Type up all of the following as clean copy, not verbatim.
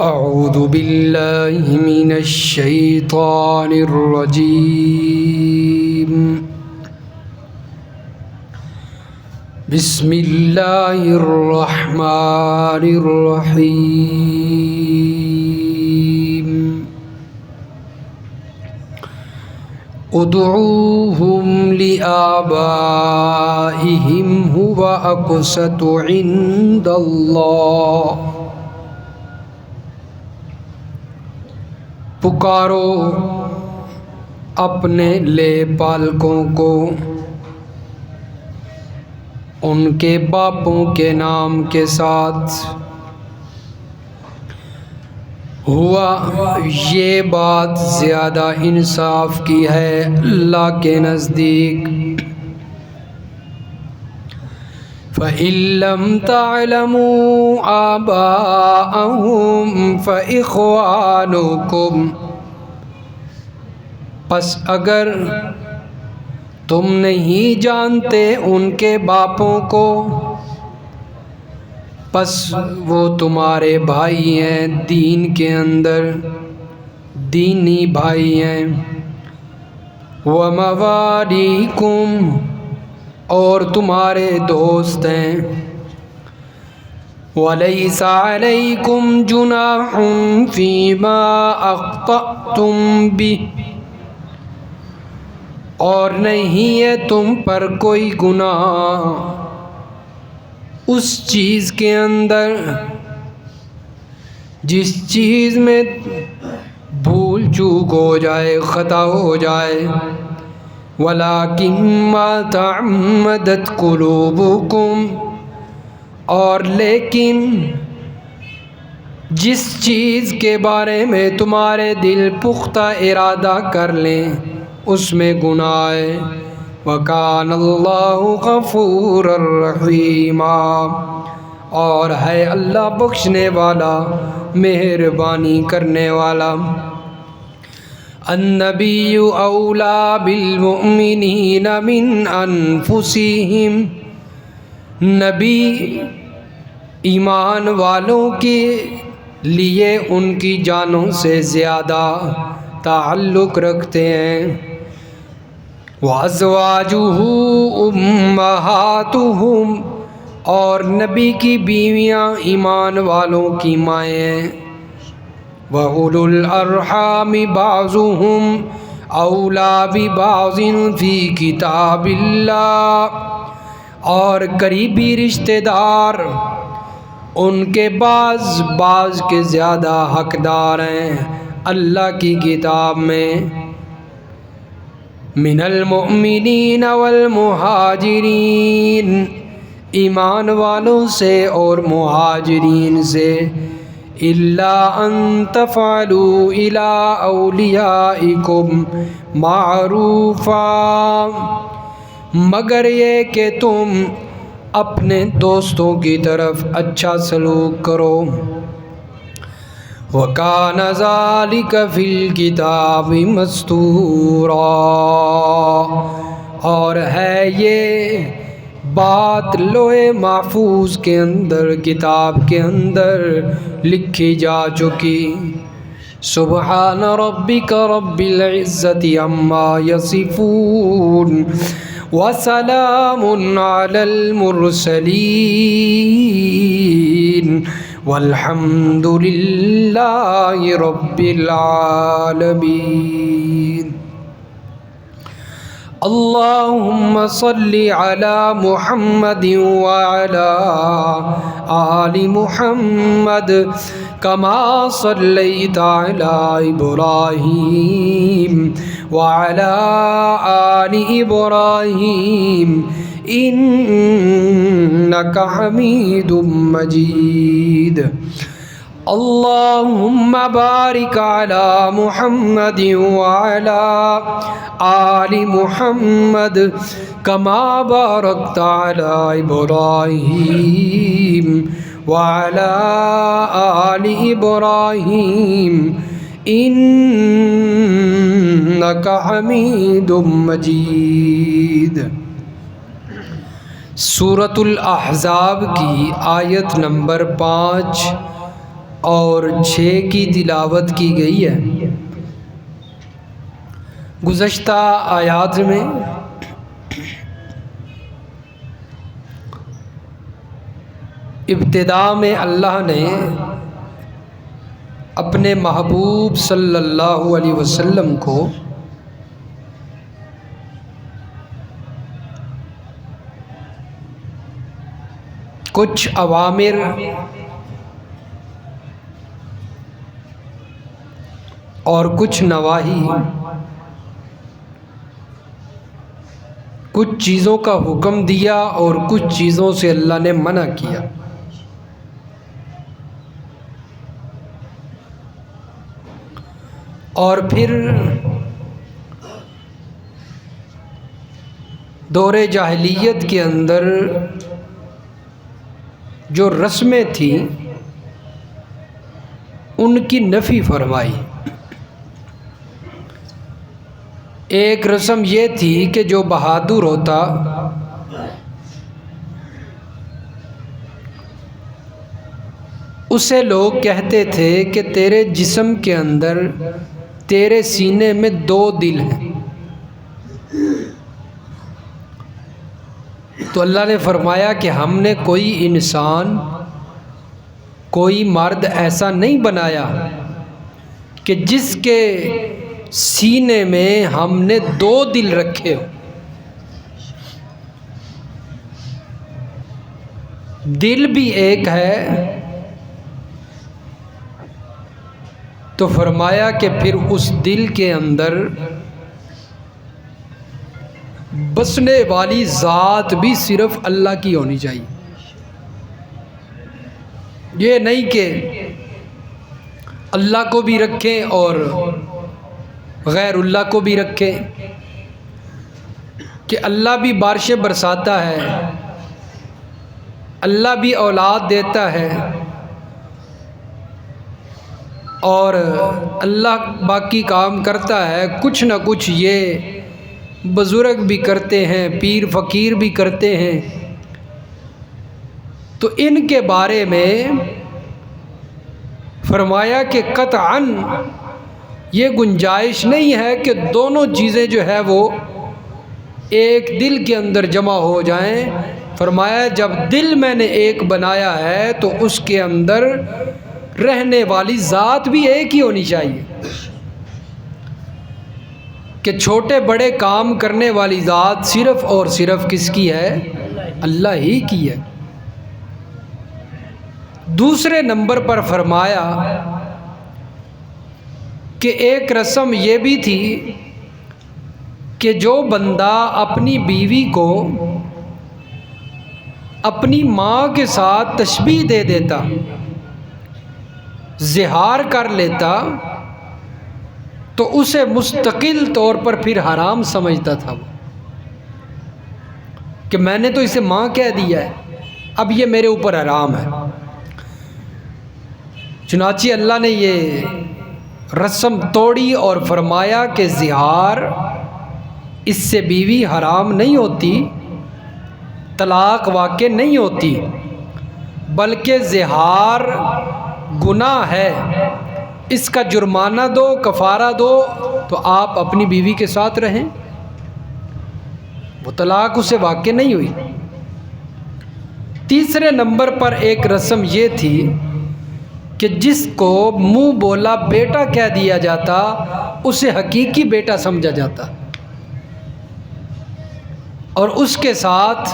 أعوذ بالله من الشيطان الرجيم. بسم الله الرحمن الرحيم. ادعوهم لآبائهم هو أقسط عند الله. پکارو اپنے لے پالکوں کو ان کے باپوں کے نام کے ساتھ. ہوا یہ بات زیادہ انصاف کی ہے اللہ کے نزدیک. فَإِن لَّمْ تَعْلَمُوا آبَاءَهُمْ فَإِخْوَانُكُمْ. پس اگر تم نہیں جانتے ان کے باپوں کو پس وہ تمہارے بھائی ہیں دین کے اندر، دینی بھائی ہیں. وَمَوَالِيكُمْ اور تمہارے دوست ہیں. وَلَيْسَ عَلَيْكُمْ جُنَاحٌ فِيمَا أَخْطَأْتُمْ بِهِ. اور نہیں ہے تم پر کوئی گناہ اس چیز کے اندر جس چیز میں بھول چوک ہو جائے، خطا ہو جائے. وَلَٰكِن مَّا تَعَمَّدَتْ قُلُوبُكُمْ. اور لیکن جس چیز کے بارے میں تمہارے دل پختہ ارادہ کر لیں اس میں گناہ ہے. وَكَانَ اللَّهُ غَفُورًا رَحِيمًا. اور ہے اللہ بخشنے والا، مہربانی کرنے والا. النبی اولیٰ بالمؤمنین من انفسہم. نبی ایمان والوں کے لیے ان کی جانوں سے زیادہ تعلق رکھتے ہیں. وَأَزْوَاجُهُ أُمَّهَاتُهُمْ. اور نبی کی بیویاں ایمان والوں کی مائیں ہیں. وَأُولُو الْأَرْحَامِ بَعْضُهُمْ أَوْلَىٰ بِبَعْضٍ فِي كِتَابِ اللَّهِ. اور قریبی رشتہ دار ان کے بعض کے زیادہ حقدار ہیں اللہ کی کتاب میں. من المؤمنین والمہاجرین. ایمان والوں سے اور مہاجرین سے. الا ان تفعلوا الى اولیائکم معروفا. مگر یہ کہ تم اپنے دوستوں کی طرف اچھا سلوک کرو. وَكَانَ ذَلِكَ فِي الْكِتَابِ مَسْطُورًا. اور ہے یہ بات لوح محفوظ کے اندر، کتاب کے اندر لکھی جا چکی. سبحان ربک رب العزت عما یصفون وسلام علی المرسلین والحمد للہ رب العالمین. اللہم صل علی محمد وعلی آل محمد کما صلیت علی ابراہیم وعلی آل ابراہیم انک حمید مجید. اللہم بارک علی محمد وعلی آل محمد کما بارکت علی ابراہیم وعلی آل ابراہیم انک حمید مجید. سورۃ الاحزاب کی آیت نمبر 5 اور 6 کی تلاوت کی گئی ہے۔ گزشتہ آیات میں ابتدا میں اللہ نے اپنے محبوب صلی اللہ علیہ وسلم کو کچھ اوامر اور کچھ نواہی، کچھ چیزوں کا حکم دیا اور کچھ چیزوں سے اللہ نے منع کیا۔ اور پھر دور جاہلیت کے اندر جو رسمیں تھیں ان کی نفی فرمائی۔ ایک رسم یہ تھی کہ جو بہادر ہوتا اسے لوگ کہتے تھے کہ تیرے جسم کے اندر، تیرے سینے میں 2 دل ہیں۔ تو اللہ نے فرمایا کہ ہم نے کوئی انسان، کوئی مرد ایسا نہیں بنایا کہ جس کے سینے میں ہم نے 2 دل رکھے ہو۔ دل بھی ایک ہے، تو فرمایا کہ پھر اس دل کے اندر بسنے والی ذات بھی صرف اللہ کی ہونی چاہیے۔ یہ نہیں کہ اللہ کو بھی رکھیں اور غیر اللہ کو بھی رکھیں، کہ اللہ بھی بارشیں برساتا ہے، اللہ بھی اولاد دیتا ہے، اور اللہ باقی کام کرتا ہے، کچھ نہ کچھ یہ بزرگ بھی کرتے ہیں، پیر فقیر بھی کرتے ہیں۔ تو ان کے بارے میں فرمایا کہ قطعاً یہ گنجائش نہیں ہے کہ دونوں چیزیں جو ہے وہ ایک دل کے اندر جمع ہو جائیں۔ فرمایا جب دل میں نے ایک بنایا ہے تو اس کے اندر رہنے والی ذات بھی ایک ہی ہونی چاہیے، کہ چھوٹے بڑے کام کرنے والی ذات صرف اور صرف کس کی ہے؟ اللہ ہی کی ہے۔ دوسرے نمبر پر فرمایا کہ ایک رسم یہ بھی تھی کہ جو بندہ اپنی بیوی کو اپنی ماں کے ساتھ تشبیہ دے دیتا، زہار کر لیتا، تو اسے مستقل طور پر پھر حرام سمجھتا تھا وہ، کہ میں نے تو اسے ماں کہہ دیا ہے، اب یہ میرے اوپر حرام ہے۔ چنانچہ اللہ نے یہ رسم توڑی اور فرمایا کہ زہار، اس سے بیوی حرام نہیں ہوتی، طلاق واقع نہیں ہوتی، بلکہ زہار گناہ ہے، اس کا جرمانہ دو، کفارہ دو، تو آپ اپنی بیوی کے ساتھ رہیں، وہ طلاق اسے واقع نہیں ہوئی۔ تیسرے نمبر پر ایک رسم یہ تھی کہ جس کو منہ بولا بیٹا کہہ دیا جاتا اسے حقیقی بیٹا سمجھا جاتا، اور اس کے ساتھ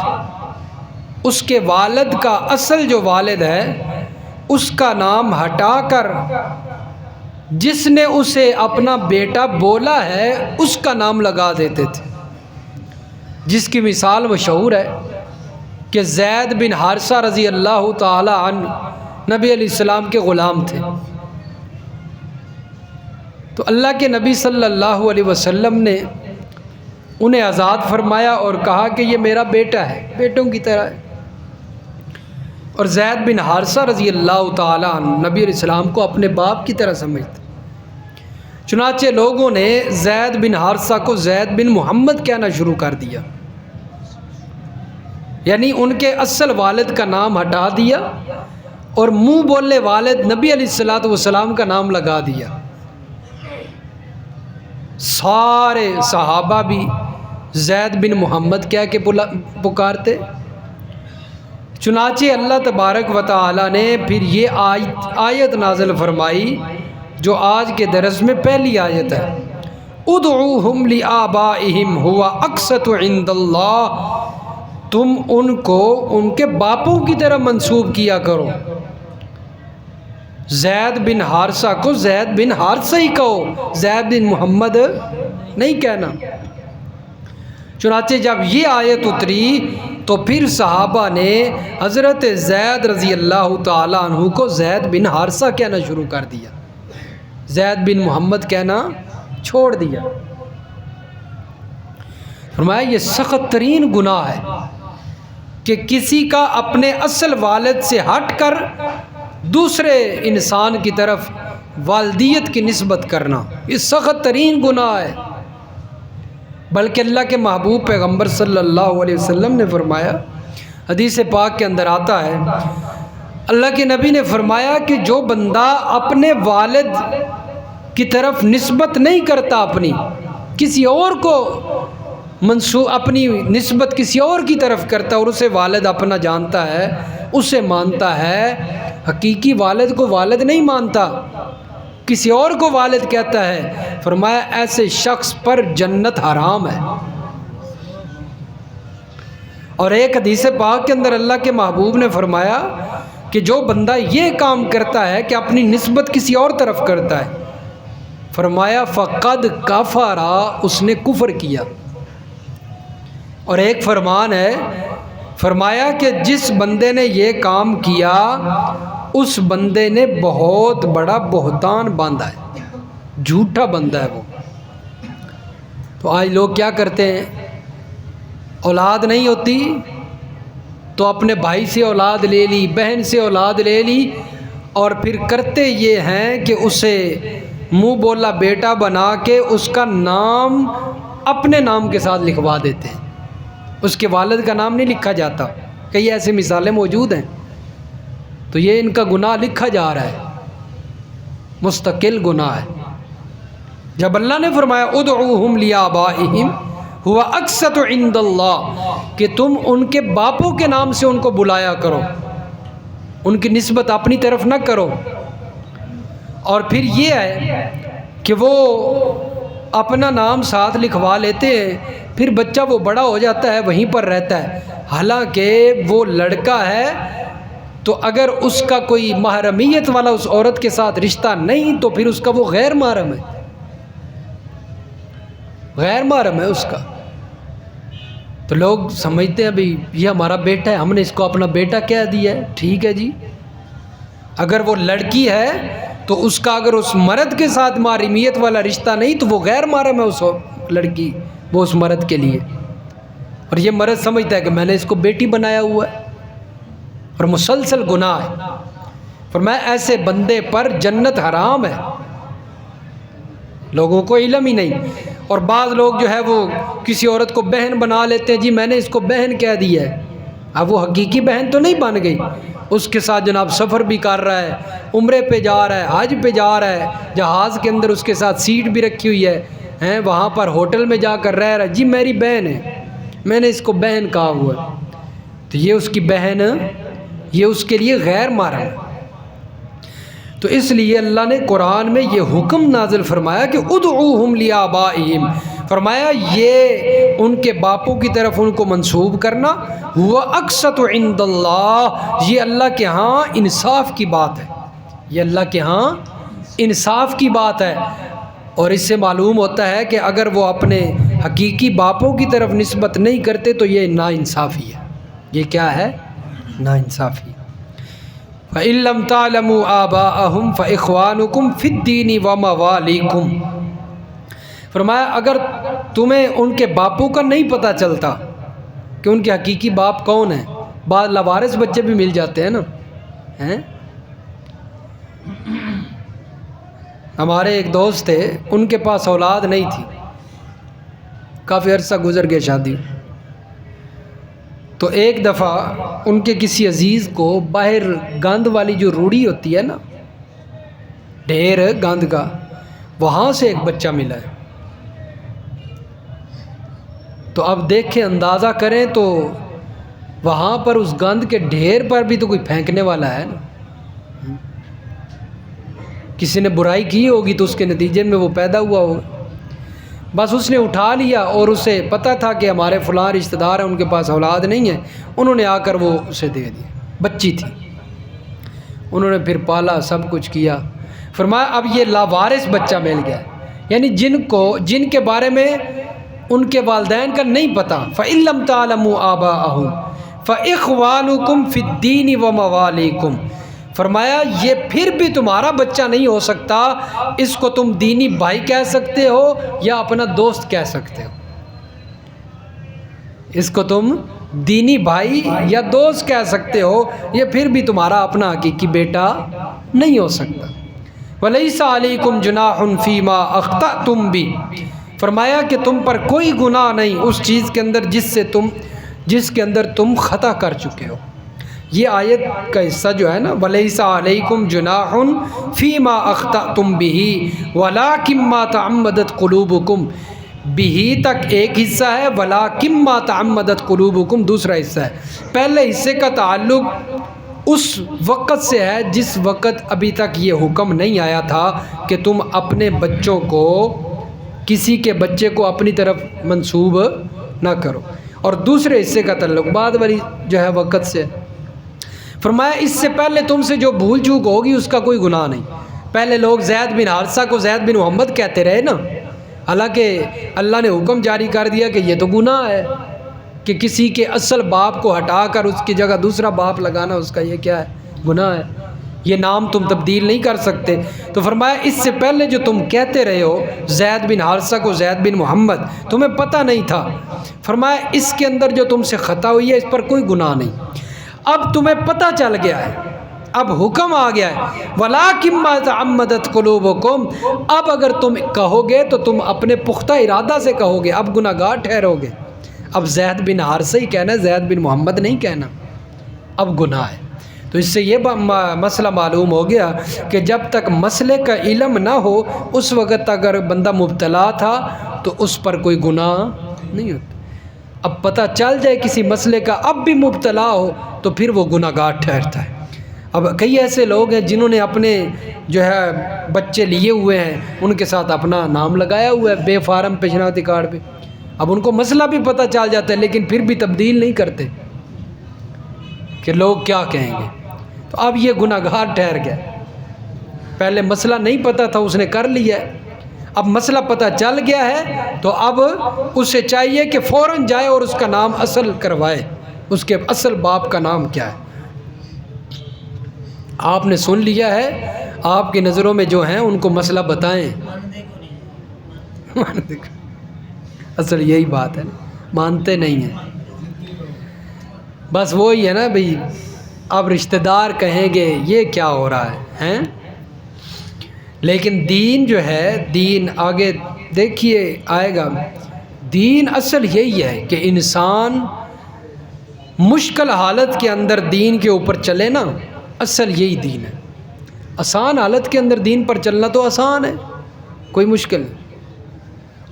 اس کے والد کا اصل جو والد ہے اس کا نام ہٹا کر جس نے اسے اپنا بیٹا بولا ہے اس کا نام لگا دیتے تھے، جس کی مثال مشہور ہے کہ زید بن حارثہ رضی اللہ تعالی عنہ نبی علیہ السلام کے غلام تھے، تو اللہ کے نبی صلی اللہ علیہ وسلم نے انہیں آزاد فرمایا اور کہا کہ یہ میرا بیٹا ہے، بیٹوں کی طرح ہے، اور زید بن حارثہ رضی اللہ تعالی عنہ نبی علیہ السلام کو اپنے باپ کی طرح سمجھتے۔ چنانچہ لوگوں نے زید بن حارثہ کو زید بن محمد کہنا شروع کر دیا، یعنی ان کے اصل والد کا نام ہٹا دیا اور منہ بولے والد نبی علیہ الصلوۃ والسلام کا نام لگا دیا۔ سارے صحابہ بھی زید بن محمد کہہ کے پکارتے۔ چنانچہ اللہ تبارک و تعالی نے پھر یہ آیت نازل فرمائی جو آج کے درس میں پہلی آیت ہے، ادعوہم لآبائہم ہوا اقسط عند اللہ، تم ان کو ان کے باپوں کی طرح منسوب کیا کرو۔ زید بن حارثہ کو زید بن حارثہ ہی کہو، زید بن محمد نہیں کہنا۔ چنانچہ جب یہ آیت اتری تو پھر صحابہ نے حضرت زید رضی اللہ تعالیٰ عنہ کو زید بن حارثہ کہنا شروع کر دیا، زید بن محمد کہنا چھوڑ دیا۔ فرمایا یہ سخت ترین گناہ ہے کہ کسی کا اپنے اصل والد سے ہٹ کر دوسرے انسان کی طرف والدیت کی نسبت کرنا، یہ سخت ترین گناہ ہے۔ بلکہ اللہ کے محبوب پیغمبر صلی اللہ علیہ وسلم نے فرمایا، حدیث پاک کے اندر آتا ہے، اللہ کے نبی نے فرمایا کہ جو بندہ اپنے والد کی طرف نسبت نہیں کرتا، اپنی کسی اور کو اپنی نسبت کسی اور کی طرف کرتا اور اسے والد اپنا جانتا ہے، اسے مانتا ہے، حقیقی والد کو والد نہیں مانتا، کسی اور کو والد کہتا ہے، فرمایا ایسے شخص پر جنت حرام ہے۔ اور ایک حدیث پاک کے اندر اللہ کے محبوب نے فرمایا کہ جو بندہ یہ کام کرتا ہے کہ اپنی نسبت کسی اور طرف کرتا ہے، فرمایا فقد کفر، اس نے کفر کیا۔ اور ایک فرمان ہے، فرمایا کہ جس بندے نے یہ کام کیا اس بندے نے بہت بڑا بہتان باندھا ہے، جھوٹا بندہ ہے وہ۔ تو آج لوگ کیا کرتے ہیں، اولاد نہیں ہوتی تو اپنے بھائی سے اولاد لے لی، بہن سے اولاد لے لی، اور پھر کرتے یہ ہیں کہ اسے منہ بولا بیٹا بنا کے اس کا نام اپنے نام کے ساتھ لکھوا دیتے ہیں، اس کے والد کا نام نہیں لکھا جاتا۔ کئی ایسی مثالیں موجود ہیں۔ تو یہ ان کا گناہ لکھا جا رہا ہے، مستقل گناہ ہے۔ جب اللہ نے فرمایا ادعوہم لآبائہم ہوا اقسط عند اللہ، کہ تم ان کے باپوں کے نام سے ان کو بلایا کرو، ان کی نسبت اپنی طرف نہ کرو۔ اور پھر یہ ہے کہ وہ اپنا نام ساتھ لکھوا لیتے ہیں، پھر بچہ وہ بڑا ہو جاتا ہے وہیں پر رہتا ہے، حالانکہ وہ لڑکا ہے تو اگر اس کا کوئی محرمیت والا اس عورت کے ساتھ رشتہ نہیں تو پھر اس کا وہ غیر محرم ہے، غیر محرم ہے اس کا۔ تو لوگ سمجھتے ہیں بھئی یہ ہمارا بیٹا ہے، ہم نے اس کو اپنا بیٹا کہہ دیا ہے، ٹھیک ہے جی۔ اگر وہ لڑکی ہے تو اس کا اگر اس مرد کے ساتھ محرمیت والا رشتہ نہیں تو وہ غیر محرم ہے اس لڑکی، وہ اس مرد کے لیے۔ اور یہ مرد سمجھتا ہے کہ میں نے اس کو بیٹی بنایا ہوا ہے، اور مسلسل گناہ ہے۔ فرمایا ایسے بندے پر جنت حرام ہے، لوگوں کو علم ہی نہیں۔ اور بعض لوگ جو ہے وہ کسی عورت کو بہن بنا لیتے ہیں، جی میں نے اس کو بہن کہہ دیا ہے، اب وہ حقیقی بہن تو نہیں بن گئی، اس کے ساتھ جناب سفر بھی کر رہا ہے، عمرے پہ جا رہا ہے، حج پہ جا رہا ہے، جہاز کے اندر اس کے ساتھ سیٹ بھی رکھی ہوئی ہے، وہاں پر ہوٹل میں جا کر رہ رہا ہے، جی میری بہن ہے، میں نے اس کو بہن کہا ہوا ہے، تو یہ اس کی بہن، یہ اس کے لیے غیر محرم ہے۔ تو اس لیے اللہ نے قرآن میں یہ حکم نازل فرمایا کہ ادعوہم لآبائہم، فرمایا یہ ان کے باپوں کی طرف ان کو منسوب کرنا، ہوا اقسط عند اللہ، یہ اللہ کے ہاں انصاف کی بات ہے، یہ اللہ کے ہاں انصاف کی بات ہے۔ اور اس سے معلوم ہوتا ہے کہ اگر وہ اپنے حقیقی باپوں کی طرف نسبت نہیں کرتے تو یہ ناانصافی ہے، یہ کیا ہے؟ ناانصافی۔ فَإِن لَّمْ تَعْلَمُوا آبَاءَهُمْ فَإِخْوَانُكُمْ فِي الدِّينِ وَمَوَالِيكُمْ، فرمایا اگر تمہیں ان کے باپوں کا نہیں پتہ چلتا کہ ان کے حقیقی باپ کون ہیں، بعض لاوارث بچے بھی مل جاتے ہیں نا، ہمارے ایک دوست تھے، ان کے پاس اولاد نہیں تھی، کافی عرصہ گزر گیا شادی، تو ایک دفعہ ان کے کسی عزیز کو باہر گاند والی جو روڑی ہوتی ہے نا، ڈھیر گاند کا، وہاں سے ایک بچہ ملا ہے۔ تو اب دیکھیں، اندازہ کریں تو وہاں پر اس گند کے ڈھیر پر بھی تو کوئی پھینکنے والا ہے نا، کسی نے برائی کی ہوگی تو اس کے نتیجے میں وہ پیدا ہوا ہوگا۔ بس اس نے اٹھا لیا، اور اسے پتہ تھا کہ ہمارے فلاں رشتہ دار ہیں، ان کے پاس اولاد نہیں ہے، انہوں نے آ کر وہ اسے دے دیا، بچی تھی، انہوں نے پھر پالا، سب کچھ کیا۔ فرمایا اب یہ لاوارث بچہ مل گیا، یعنی جن کے بارے میں ان کے والدین کا نہیں پتہ۔ فَإِن لَّمْ تَعْلَمُوا آبَاءَهُمْ فَإِخْوَانُكُمْ فِي الدِّينِ وَمَوَالِيكُمْ، فرمایا یہ پھر بھی تمہارا بچہ نہیں ہو سکتا، اس کو تم دینی بھائی کہہ سکتے ہو یا اپنا دوست کہہ سکتے ہو، اس کو تم دینی بھائی یا دوست کہہ سکتے ہو، یہ پھر بھی تمہارا اپنا حقیقی بیٹا نہیں ہو سکتا۔ وَلَيْسَ عَلَيْكُمْ جُنَاحٌ فِي مَا أَخْطَأْتُمْ بِهِ، فرمایا کہ تم پر کوئی گناہ نہیں اس چیز کے اندر جس کے اندر تم خطا کر چکے ہو۔ یہ آیت کا حصہ جو ہے نا، وَلَيْسَ عَلَيْكُمْ جُنَاحٌ فِي مَا أَخْطَأْتُمْ بِهِ وَلَكِن مَّا تَعَمَّدَتْ قُلُوبُكُمْ، بِهِ تک ایک حصہ ہے، وَلَكِن مَّا تَعَمَّدَتْ قُلُوبُكُمْ دوسرا حصہ ہے۔ پہلے حصے کا تعلق اس وقت سے ہے جس وقت ابھی تک یہ حکم نہیں آیا تھا کہ تم اپنے بچوں کو، کسی کے بچے کو اپنی طرف منسوب نہ کرو، اور دوسرے حصے کا تعلق بعد والی جو ہے وقت سے۔ فرمایا اس سے پہلے تم سے جو بھول چوک ہوگی اس کا کوئی گناہ نہیں۔ پہلے لوگ زید بن حارثہ کو زید بن محمد کہتے رہے نا، حالانکہ اللہ نے حکم جاری کر دیا کہ یہ تو گناہ ہے کہ کسی کے اصل باپ کو ہٹا کر اس کی جگہ دوسرا باپ لگانا، اس کا یہ کیا ہے؟ گناہ ہے، یہ نام تم تبدیل نہیں کر سکتے۔ تو فرمایا اس سے پہلے جو تم کہتے رہے ہو زید بن حارثہ کو زید بن محمد، تمہیں پتہ نہیں تھا، فرمایا اس کے اندر جو تم سے خطا ہوئی ہے اس پر کوئی گناہ نہیں، اب تمہیں پتہ چل گیا ہے، اب حکم آ گیا ہے۔ وَلَكِن مَّا تَعَمَّدَتْ قُلُوبُكُمْ، اب اگر تم کہو گے تو تم اپنے پختہ ارادہ سے کہو گے، اب گناہ گار ٹھہرو گے، اب زید بن حارثہ ہی کہنا ہے، زید بن محمد نہیں کہنا، اب گناہ ہے۔ تو اس سے یہ مسئلہ معلوم ہو گیا کہ جب تک مسئلے کا علم نہ ہو اس وقت اگر بندہ مبتلا تھا تو اس پر کوئی گناہ نہیں ہوتا، اب پتہ چل جائے کسی مسئلے کا اب بھی مبتلا ہو تو پھر وہ گناہ گار ٹھہرتا ہے۔ اب کئی ایسے لوگ ہیں جنہوں نے اپنے جو ہے بچے لیے ہوئے ہیں، ان کے ساتھ اپنا نام لگایا ہوا ہے بے فارم پیشناتی کارڈ پہ، اب ان کو مسئلہ بھی پتہ چل جاتا ہے لیکن پھر بھی تبدیل نہیں کرتے کہ لوگ کیا کہیں گے، تو اب یہ گناہ گار ٹھہر گیا۔ پہلے مسئلہ نہیں پتہ تھا، اس نے کر لیا ہے، اب مسئلہ پتہ چل گیا ہے تو اب اسے چاہیے کہ فوراً جائے اور اس کا نام اصل کروائے، اس کے اصل باپ کا نام کیا ہے۔ آپ نے سن لیا ہے، آپ کی نظروں میں جو ہیں ان کو مسئلہ بتائیں۔ اصل یہی بات ہے، مانتے نہیں ہیں، بس وہی ہے نا بھئی، اب رشتہ دار کہیں گے یہ کیا ہو رہا ہے ہیں؟ لیکن دین جو ہے، دین آگے دیکھیے آئے گا، دین اصل یہی ہے کہ انسان مشکل حالت کے اندر دین کے اوپر چلے نا، اصل یہی دین ہے۔ آسان حالت کے اندر دین پر چلنا تو آسان ہے، کوئی مشکل نہیں،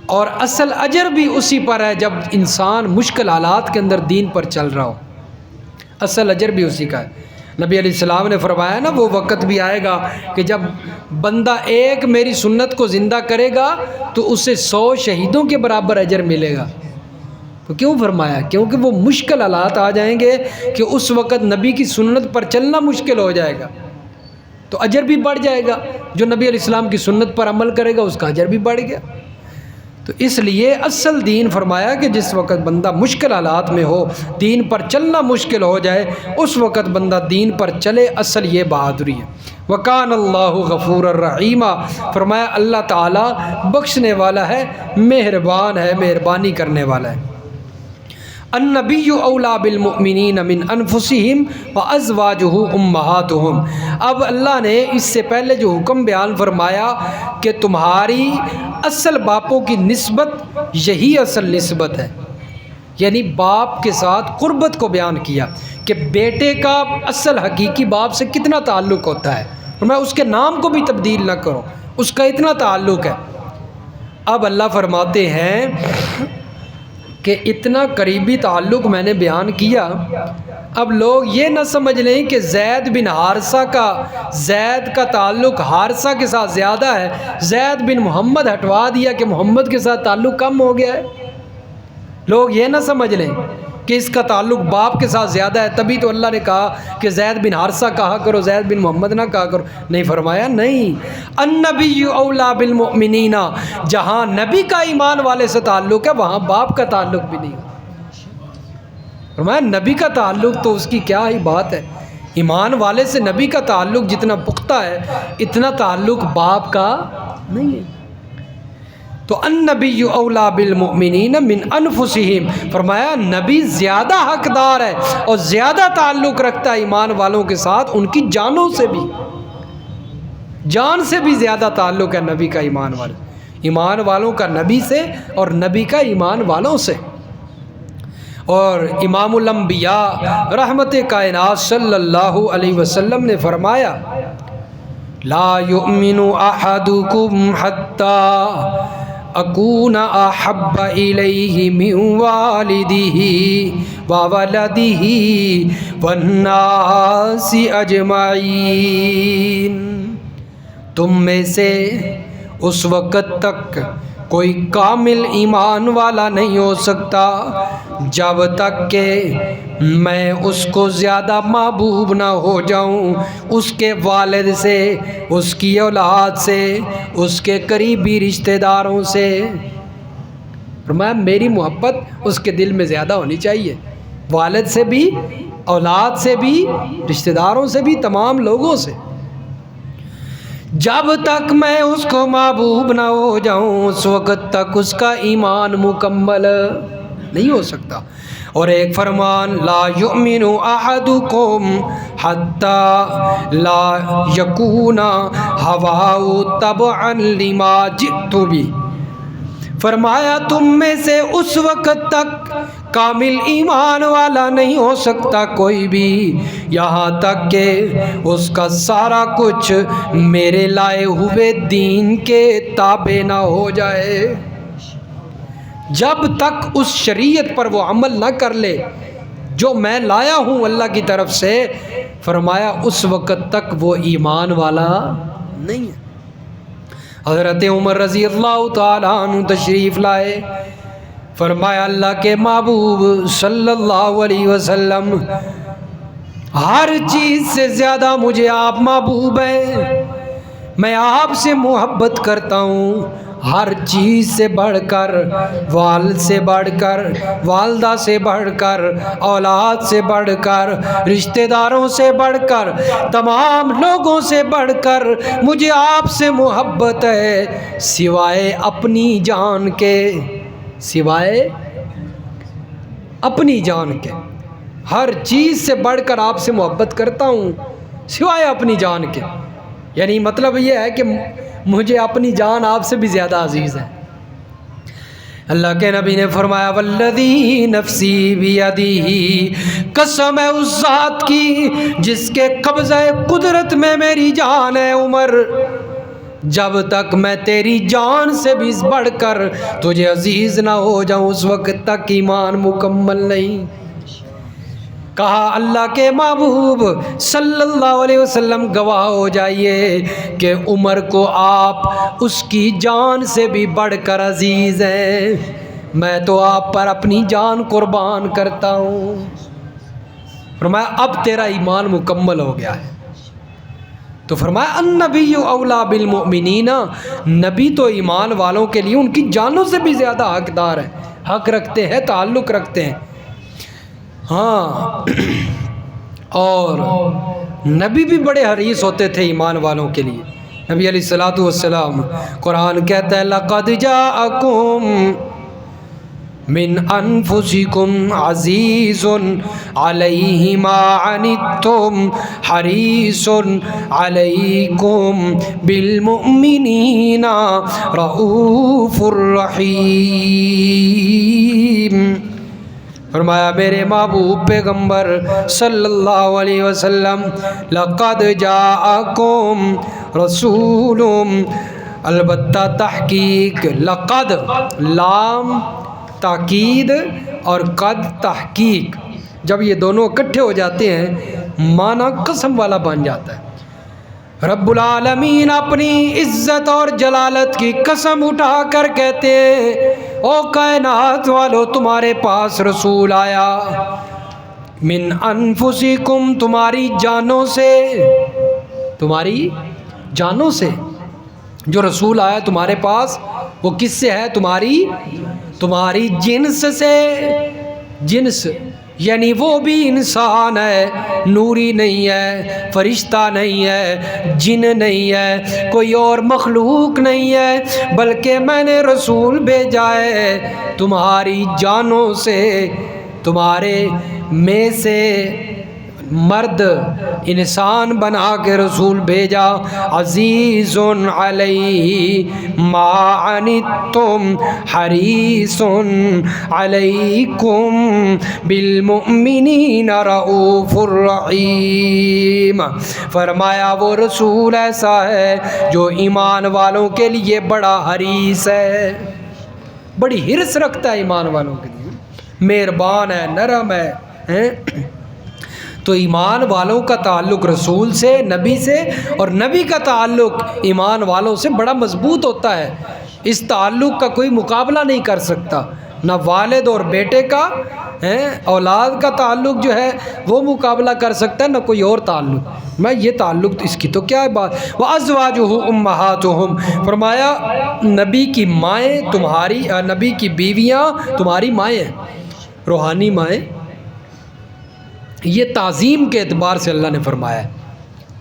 اور اصل اجر بھی اسی پر ہے جب انسان مشکل حالات کے اندر دین پر چل رہا ہو، اصل اجر بھی اسی کا ہے۔ نبی علیہ السلام نے فرمایا نا، وہ وقت بھی آئے گا کہ جب بندہ ایک میری سنت کو زندہ کرے گا تو اسے 100 شہیدوں کے برابر اجر ملے گا۔ تو کیوں فرمایا؟ کیونکہ وہ مشکل حالات آ جائیں گے کہ اس وقت نبی کی سنت پر چلنا مشکل ہو جائے گا، تو اجر بھی بڑھ جائے گا، جو نبی علیہ السلام کی سنت پر عمل کرے گا اس کا اجر بھی بڑھ گیا۔ تو اس لیے اصل دین فرمایا کہ جس وقت بندہ مشکل حالات میں ہو، دین پر چلنا مشکل ہو جائے، اس وقت بندہ دین پر چلے، اصل یہ بہادری ہے۔ وَكَانَ اللَّهُ غَفُورًا رَحِيمًا، فرمایا اللہ تعالیٰ بخشنے والا ہے، مہربان ہے، مہربانی کرنے والا ہے۔ النبی اولیٰ بالمؤمنین من انفسہم وازواجہ امہاتہم، اب اللہ نے اس سے پہلے جو حکم بیان فرمایا کہ تمہاری اصل باپوں کی نسبت یہی اصل نسبت ہے، یعنی باپ کے ساتھ قربت کو بیان کیا کہ بیٹے کا اصل حقیقی باپ سے کتنا تعلق ہوتا ہے، اور میں اس کے نام کو بھی تبدیل نہ کروں، اس کا اتنا تعلق ہے۔ اب اللہ فرماتے ہیں کہ اتنا قریبی تعلق میں نے بیان کیا، اب لوگ یہ نہ سمجھ لیں کہ زید بن حارثہ زید کا تعلق حارثہ کے ساتھ زیادہ ہے، زید بن محمد ہٹوا دیا کہ محمد کے ساتھ تعلق کم ہو گیا ہے۔ لوگ یہ نہ سمجھ لیں کہ اس کا تعلق باپ کے ساتھ زیادہ ہے، تبھی تو اللہ نے کہا کہ زید بن حارثہ کہا کرو، زید بن محمد نہ کہا کرو۔ نہیں، فرمایا نہیں، النبی اولا بالمؤمنین، جہاں نبی کا ایمان والے سے تعلق ہے وہاں باپ کا تعلق بھی نہیں۔ فرمایا نبی کا تعلق تو اس کی کیا ہی بات ہے، ایمان والے سے نبی کا تعلق جتنا پختہ ہے اتنا تعلق باپ کا نہیں ہے۔ تو النبی اولا بالمؤمنین من انفسہم، فرمایا نبی زیادہ حقدار ہے اور زیادہ تعلق رکھتا ہے ایمان والوں کے ساتھ ان کی جانوں سے بھی، جان سے بھی زیادہ تعلق ہے نبی کا ایمان والوں کا نبی سے اور نبی کا ایمان والوں سے۔ اور امام الانبیاء رحمت کائنات صلی اللہ علیہ وسلم نے فرمایا لا یؤمن احدکم حتی اکون احب الیہ من والدہ وولدہ والناس اجمعین، تم میں سے اس وقت تک کوئی کامل ایمان والا نہیں ہو سکتا جب تک کہ میں اس کو زیادہ محبوب نہ ہو جاؤں اس کے والد سے، اس کی اولاد سے، اس کے قریبی رشتہ داروں سے۔ فرمایا میری محبت اس کے دل میں زیادہ ہونی چاہیے، والد سے بھی، اولاد سے بھی، رشتہ داروں سے بھی، تمام لوگوں سے۔ جب تک میں اس کو محبوب نہ ہو جاؤں اس وقت تک اس کا ایمان مکمل نہیں ہو سکتا۔ اور ایک فرمان لا یؤمن احدکم حتی لا یکون ہواہ تبعا لما جئت بہ، فرمایا تم میں سے اس وقت تک کامل ایمان والا نہیں ہو سکتا کوئی بھی یہاں تک کہ اس کا سارا کچھ میرے لائے ہوئے دین کے تابع نہ ہو جائے۔ جب تک اس شریعت پر وہ عمل نہ کر لے جو میں لایا ہوں اللہ کی طرف سے، فرمایا اس وقت تک وہ ایمان والا نہیں ہے۔ حضرت عمر رضی اللہ تعالیٰ عنہ تشریف لائے، فرمایا اللہ کے محبوب صلی اللہ علیہ وسلم ہر چیز سے زیادہ مجھے آپ محبوب ہیں، میں آپ سے محبت کرتا ہوں، ہر چیز سے بڑھ کر، والد سے بڑھ کر، والدہ سے بڑھ کر، اولاد سے بڑھ کر، رشتہ داروں سے بڑھ کر، تمام لوگوں سے بڑھ کر مجھے آپ سے محبت ہے، سوائے اپنی جان کے، سوائے اپنی جان کے، ہر چیز سے بڑھ کر آپ سے محبت کرتا ہوں سوائے اپنی جان کے۔ یعنی مطلب یہ ہے کہ مجھے اپنی جان آپ سے بھی زیادہ عزیز ہے۔ اللہ کے نبی نے فرمایا والذی نفسی بیدہ، قسم ہے اس ذات کی جس کے قبضہ قدرت میں میری جان ہے عمر، جب تک میں تیری جان سے بھی بڑھ کر تجھے عزیز نہ ہو جاؤں اس وقت تک ایمان مکمل نہیں۔ کہا اللہ کے محبوب صلی اللہ علیہ وسلم گواہ ہو جائیے کہ عمر کو آپ اس کی جان سے بھی بڑھ کر عزیز ہیں، میں تو آپ پر اپنی جان قربان کرتا ہوں۔ فرمایا اب تیرا ایمان مکمل ہو گیا ہے۔ تو فرمایا النبی اولا بالمؤمنین، نبی تو ایمان والوں کے لیے ان کی جانوں سے بھی زیادہ حقدار ہے، حق رکھتے ہیں، تعلق رکھتے ہیں۔ ہاں، اور نبی بھی بڑے حریص ہوتے تھے ایمان والوں کے لیے۔ نبی علیہ الصلوۃ والسلام، قرآن کہتا ہے لقد جاءکم من انفسکم عزیز علیہ ما عنتم حریص علیکم بالمؤمنین رؤوف الرحیم۔ فرمایا میرے محبوب پیغمبر صلی اللہ علیہ وسلم لقد جاءکم رسول، البتہ تحقیق، لقد لام تاکید اور قد تحقیق، جب یہ دونوں اکٹھے ہو جاتے ہیں معنی قسم والا بن جاتا ہے۔ رب العالمین اپنی عزت اور جلالت کی قسم اٹھا کر کہتے ہیں او کائنات والو تمہارے پاس رسول آیا، من انفسکم تمہاری جانوں سے، تمہاری جانوں سے جو رسول آیا تمہارے پاس وہ کس سے ہے؟ تمہاری جنس سے، جنس یعنی وہ بھی انسان ہے، نوری نہیں ہے، فرشتہ نہیں ہے، جن نہیں ہے، کوئی اور مخلوق نہیں ہے، بلکہ میں نے رسول بھیجا ہے تمہاری جانوں سے، تمہارے میں سے مرد انسان بنا کے رسول بھیجا۔ عزیز علیہ ما عنتم حریص علیکم بالمؤمنین رؤوف الرحیم۔ فرمایا وہ رسول ایسا ہے جو ایمان والوں کے لیے بڑا حریص ہے، بڑی حرص رکھتا ہے ایمان والوں کے لیے، مہربان ہے، نرم ہے۔ تو ایمان والوں کا تعلق رسول سے، نبی سے، اور نبی کا تعلق ایمان والوں سے بڑا مضبوط ہوتا ہے، اس تعلق کا کوئی مقابلہ نہیں کر سکتا، نہ والد اور بیٹے کا اولاد کا تعلق جو ہے وہ مقابلہ کر سکتا ہے، نہ کوئی اور تعلق۔ میں یہ تعلق اس کی تو کیا ہے بات۔ وَأَزْوَاجُهُ أُمَّهَاتُهُمْ، فرمایا نبی کی مائیں تمہاری، نبی کی بیویاں تمہاری مائیں ہیں، روحانی مائیں۔ یہ تعظیم کے اعتبار سے اللہ نے فرمایا ہے،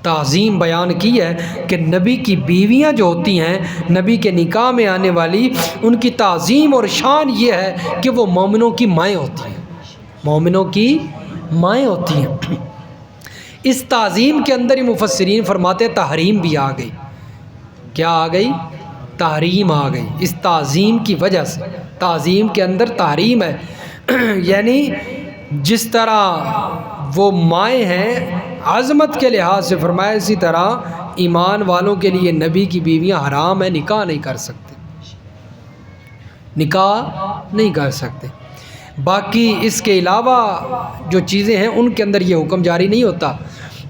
تعظیم بیان کی ہے کہ نبی کی بیویاں جو ہوتی ہیں نبی کے نکاح میں آنے والی، ان کی تعظیم اور شان یہ ہے کہ وہ مومنوں کی مائیں ہوتی ہیں، مومنوں کی مائیں ہوتی ہیں۔ اس تعظیم کے اندر ہی مفسرین فرماتے تحریم بھی آ گئی۔ کیا آ گئی؟ تحریم آ گئی، اس تعظیم کی وجہ سے، تعظیم کے اندر تحریم ہے، یعنی جس طرح وہ مائیں ہیں عظمت کے لحاظ سے فرمایا، اسی طرح ایمان والوں کے لیے نبی کی بیویاں حرام ہیں، نکاح نہیں کر سکتے، نکاح نہیں کر سکتے۔ باقی اس کے علاوہ جو چیزیں ہیں ان کے اندر یہ حکم جاری نہیں ہوتا،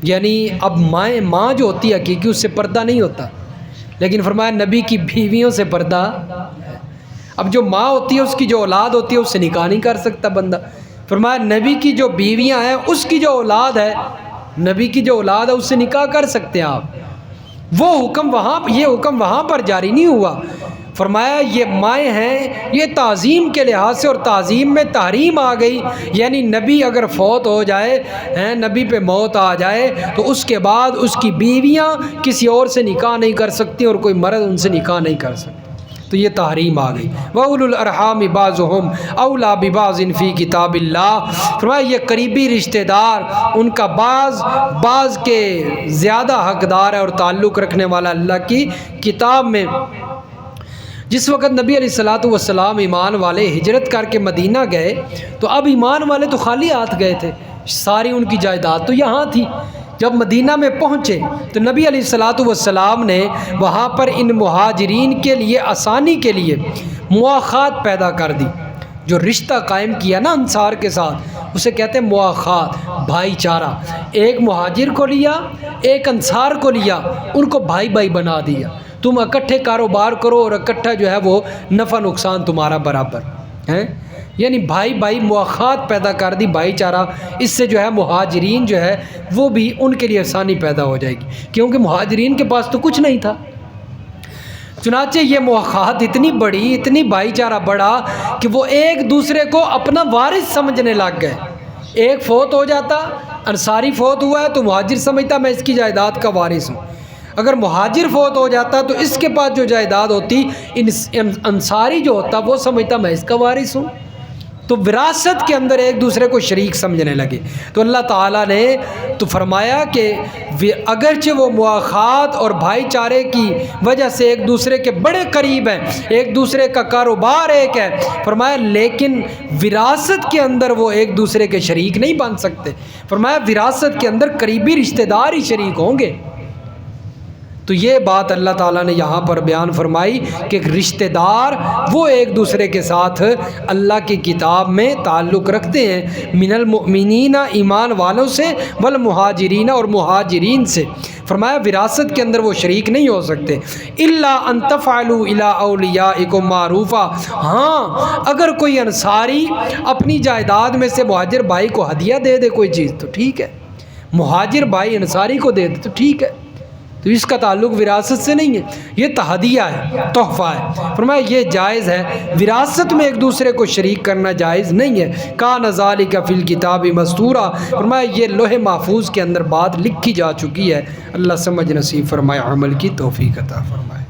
یعنی اب ماں جو ہوتی ہے حقیقی اس سے پردہ نہیں ہوتا، لیکن فرمایا نبی کی بیویوں سے پردہ ہے۔ اب جو ماں ہوتی ہے اس کی جو اولاد ہوتی ہے اس سے نکاح نہیں کر سکتا بندہ۔ فرمایا نبی کی جو بیویاں ہیں اس کی جو اولاد ہے، نبی کی جو اولاد ہے اس سے نکاح کر سکتے ہیں آپ۔ وہ حکم وہاں، یہ حکم وہاں پر جاری نہیں ہوا۔ فرمایا یہ مائیں ہیں، یہ تعظیم کے لحاظ سے، اور تعظیم میں تحریم آ گئی، یعنی نبی اگر فوت ہو جائے، نبی پہ موت آ جائے تو اس کے بعد اس کی بیویاں کسی اور سے نکاح نہیں کر سکتی اور کوئی مرد ان سے نکاح نہیں کر سکتا، تو یہ تحریم آ گئی۔ وَأُولُو الْأَرْحَامِ بَعْضُهُمْ أَوْلَىٰ بِبَعْضٍ فِي کتاب اللہ۔ فرمایا یہ قریبی رشتہ دار ان کا بعض کے زیادہ حقدار ہے اور تعلق رکھنے والا اللہ کی کتاب میں۔ جس وقت نبی علیہ الصلوۃ ایمان والے ہجرت کر کے مدینہ گئے تو اب ایمان والے تو خالی ہاتھ گئے تھے، ساری ان کی جائیداد تو یہاں تھی۔ جب مدینہ میں پہنچے تو نبی علیہ الصلوۃ نے وہاں پر ان مہاجرین کے لیے آسانی کے لیے مواخات پیدا کر دی، جو رشتہ قائم کیا نا انصار کے ساتھ، اسے کہتے ہیں مواخات، بھائی چارہ۔ ایک مہاجر کو لیا، ایک انصار کو لیا، ان کو بھائی بھائی بنا دیا، تم اکٹھے کاروبار کرو اور اکٹھا جو ہے وہ نفع نقصان تمہارا برابر ہے، یعنی بھائی بھائی مواخات پیدا کر دی، بھائی چارہ۔ اس سے جو ہے مہاجرین جو ہے وہ بھی ان کے لیے آسانی پیدا ہو جائے گی، کیونکہ مہاجرین کے پاس تو کچھ نہیں تھا۔ چنانچہ یہ مواخات اتنی بڑی، اتنی بھائی چارہ بڑا کہ وہ ایک دوسرے کو اپنا وارث سمجھنے لگ گئے۔ ایک فوت ہو جاتا، انصاری فوت ہوا ہے تو مہاجر سمجھتا میں اس کی جائیداد کا وارث ہوں، اگر مہاجر فوت ہو جاتا تو اس کے پاس جو جائیداد ہوتی انصاری جو ہوتا وہ سمجھتا میں اس کا وارث ہوں۔ تو وراثت کے اندر ایک دوسرے کو شریک سمجھنے لگے. تو اللہ تعالیٰ نے تو فرمایا کہ اگرچہ وہ مواخات اور بھائی چارے کی وجہ سے ایک دوسرے کے بڑے قریب ہیں، ایک دوسرے کا کاروبار ایک ہے، فرمایا لیکن وراثت کے اندر وہ ایک دوسرے کے شریک نہیں بن سکتے. فرمایا وراثت کے اندر قریبی رشتہ دار ہی شریک ہوں گے. تو یہ بات اللہ تعالیٰ نے یہاں پر بیان فرمائی کہ رشتہ دار وہ ایک دوسرے کے ساتھ اللہ کی کتاب میں تعلق رکھتے ہیں، من المؤمنین ایمان والوں سے، والمہاجرین اور مہاجرین سے. فرمایا وراثت کے اندر وہ شریک نہیں ہو سکتے. الا ان تفعلوا الی اولیاءکم معروفا، ہاں اگر کوئی انصاری اپنی جائیداد میں سے مہاجر بھائی کو ہدیہ دے دے کوئی چیز تو ٹھیک ہے، مہاجر بھائی انصاری کو دے دے تو ٹھیک ہے، تو اس کا تعلق وراثت سے نہیں ہے، یہ تہدیہ ہے، تحفہ ہے. فرمایا یہ جائز ہے، وراثت میں ایک دوسرے کو شریک کرنا جائز نہیں ہے. کان ذالک فی الکتاب مسطورا، فرمایا یہ لوح محفوظ کے اندر بات لکھی جا چکی ہے. اللہ سمجھ نصیب فرمائے، عمل کی توفیق عطا فرمائے.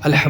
الحمد